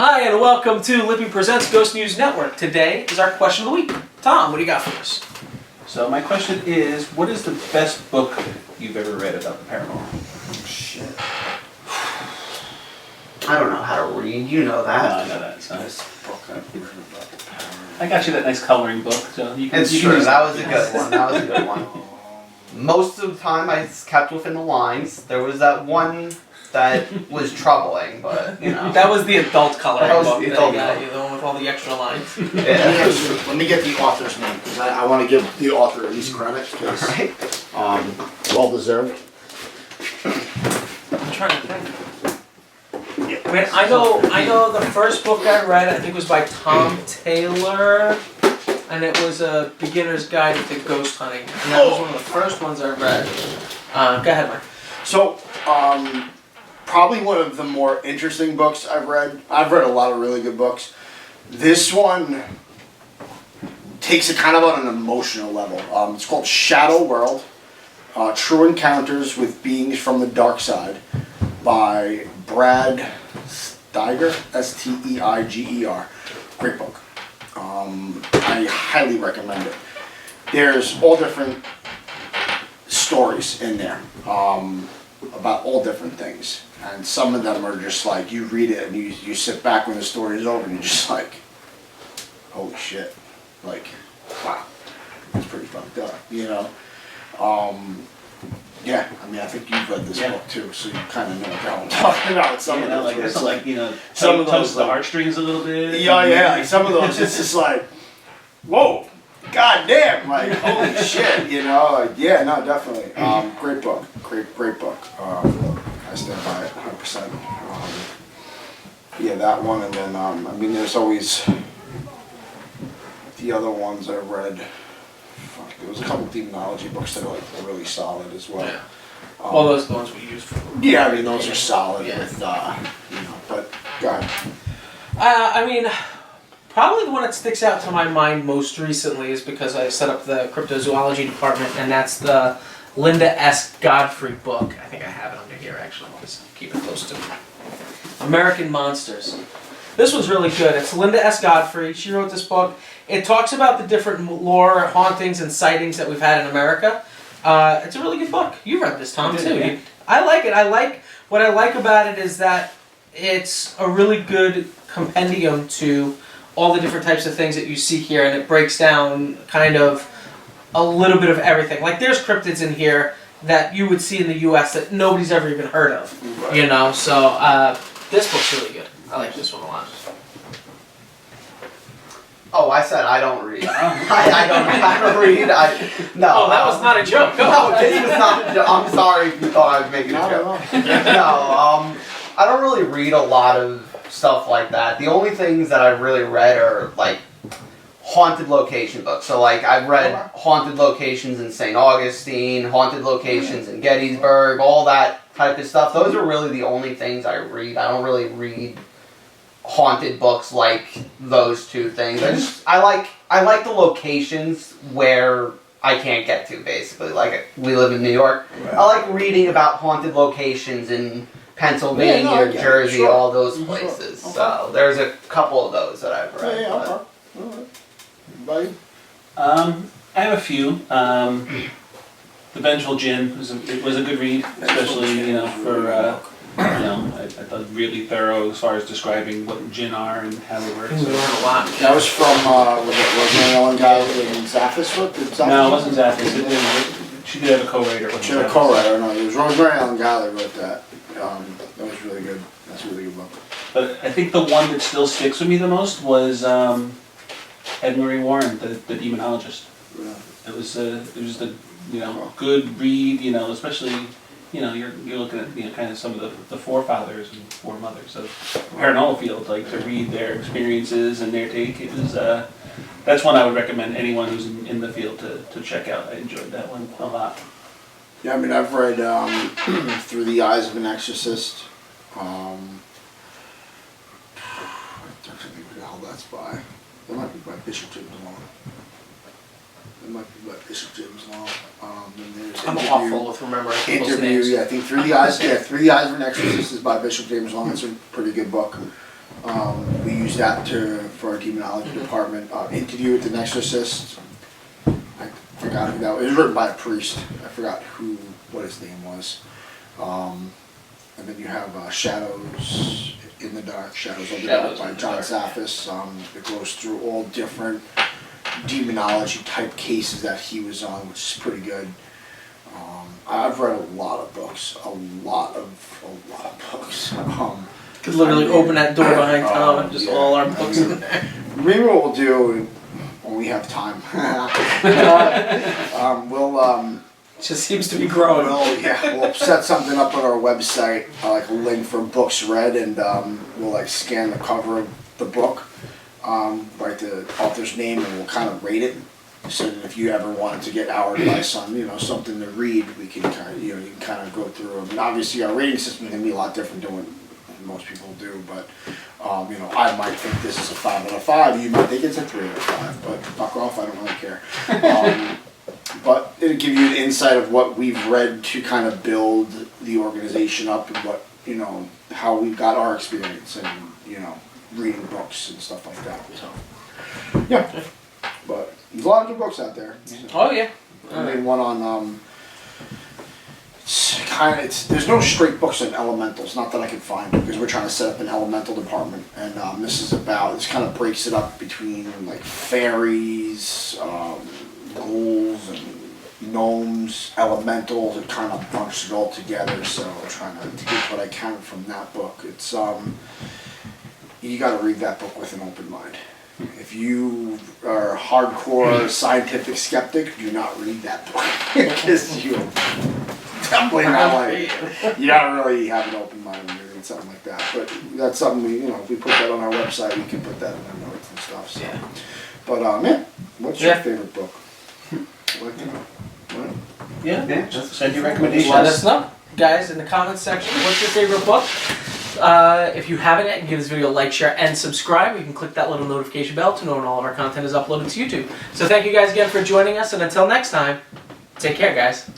Hi, and welcome to Lippy Presents Ghost News Network. Today is our question of the week. Tom, what do you got for us? So my question is, what is the best book you've ever read about the paranormal? Shit. I don't know how to read, you know that. No, I know that. So This book I've read about the paranormal. I got you that nice coloring book, so you can. It's you true, can that was a good one. That was a good one. Most of the time I kept within the lines. There was that one that was troubling, but you know. That was the adult coloring That was book. the that adult you got, book. you know, with all the extra lines. Yeah. Let me get the author's name, because I want to give the author at least credit, because Right? well deserved. I'm trying to think. I mean, I know the first book I read, I think was by Tom Taylor, and it was a beginner's guide to ghost hunting. And that was one of the first ones I read. Go ahead, Mike. So, probably one of the more interesting books I've read. I've read a lot of really good books. This one takes it kind of on an emotional level. It's called Shadow World, True Encounters with Beings from the Dark Side by Brad Steiger, S-T-E-I-G-E-R. Great book. I highly recommend it. There's all different stories in there about all different things. And some of them are just like, you read it and you sit back when the story is over and you're just like, holy shit. Like, wow, that's pretty fucked up, you know? Yeah, I mean, I think you've read this book too, so you kind of know what I'm talking about. Some of those, like where it's it's like some of tugs those, the like- heartstrings a little bit. yeah, like some of those, it's just like, whoa, goddamn, like, holy shit, you know? Like, yeah, no, definitely. Great book, great book. I stand by it 100%. Yeah, that one, and then, I mean, there's always the other ones I read. Fuck, there was a couple demonology books that are like really solid as well. Yeah. Well, those are the ones we use for. Yeah, I mean, those are solid Yeah. with, you know, but, go ahead. I mean, probably the one that sticks out to my mind most recently is because I set up the cryptozoology department, and that's the Linda S. Godfrey book. I think I have it under here, actually. I'll just keep it close to me. American Monsters. This one's really good. It's Linda S. Godfrey. She wrote this book. It talks about the different lore, hauntings, and sightings that we've had in America. It's a really good book. You read this, Tom, too. Yeah. I like it. What I like about it is that it's a really good compendium to all the different types of things that you see here, and it breaks down kind of a little bit of everything. Like there's cryptids in here that you would see in the U.S. that nobody's ever even heard of, Right. you know. So this book's really good. I like this one a lot. Oh, I said I don't read. I don't know how to read. No. Oh, that was not a joke. No, this was not a joke. I'm sorry if you thought I was making a Not at joke. all. No, I don't really read a lot of stuff like that. The only things that I've really read are like haunted location books. So like I've read haunted locations in St. Augustine, haunted locations in Gettysburg, all that type of stuff. Those are really the only things I read. I don't really read haunted books like those two things. I like the locations where I can't get to, basically. Like we live in New York. Right. I like reading about haunted locations in Pennsylvania, Yeah, no, I get it. Jersey, Sure. all those Sure. places. Okay. So there's a couple of those that I've read. Yeah, but- okay. All right. Buddy? I have a few. The Vengeful Jinn was a good read, especially for I thought really thorough as far as describing what jinn are and how they work. We learn a lot. That was from, was it Rosemary Ellen Gallagher and Zaffis book? Did Zaffis No, it book? wasn't Zaffis. She did have a co-writer. it wasn't She had a Zaffis. co-writer, no, it was Rosemary Ellen Gallagher wrote that. That was really good. That's a really good book. But I think the one that still sticks with me the most was Ed Murray Warren, the demonologist. Yeah. It was a good read, especially you're looking at kind of some of the forefathers and foremothers of the paranormal field, like to read their experiences and their take. It was that's one I would recommend anyone who's in the field to check out. I enjoyed that one a lot. Yeah, I mean, I've read Through the Eyes of an Exorcist. I don't think who the hell that's by. That might be by Bishop James Long. Then there's I'm Interview. awful with remembering people's Interview, names. yeah, I think Through the Eyes of an Exorcist is by Bishop James Long. It's a pretty good book. use that for our demonology department. Interview with an Exorcist. I forgot who that was. It was written by a priest. I forgot what his name was. And then you have Shadows in the Dark, Shadows of the Dark by John Zaffis. It goes through all different demonology type cases that he was on, which is pretty good. I've read a lot of books, a lot of books. Could literally open that door behind Tom and just all our books in there. Maybe what we'll do when we have time, we'll It just seems to be growing. we'll set something up on our website, like a link for books read, and we'll like scan the cover of the book, write the author's name, and we'll kind of rate it. So that if you ever wanted to get our advice on, something to read, we can kind of, you can kind of go through them. And obviously, our rating system can be a lot different than what most people do. But I might think this is a 5 out of 5. You might think it's a 3 out of 5. But fuck off, I don't really care. But it'll give you an insight of what we've read to kind of build the organization up, and what how we've got our experience, and reading books and stuff like that. So yeah, but there's a lot of good books out there. Oh yeah. I made one on there's no straight books on elementals, not that I can find, because we're trying to set up an elemental department, and this kind of breaks it up between like fairies, ghouls and gnomes, elementals, and kind of bunched it all together. So I'm trying to take what I can from that book. It's you got to read that book with an open mind. If you are a hardcore scientific skeptic, do not read that book, because you'll definitely not like it. You gotta really have an open mind when you read something like that. But that's something if we put that on our website, we can put that in our notes and stuff. So. Yeah. But what's your favorite book? Like to know. Right? Yeah, just send your recommendations. Let us know, guys, in the comments section. What's your favorite book? If you haven't yet, give this video a like, share, and subscribe. You can click that little notification bell to know when all of our content is uploaded to YouTube. So thank you guys again for joining us, and until next time, take care, guys.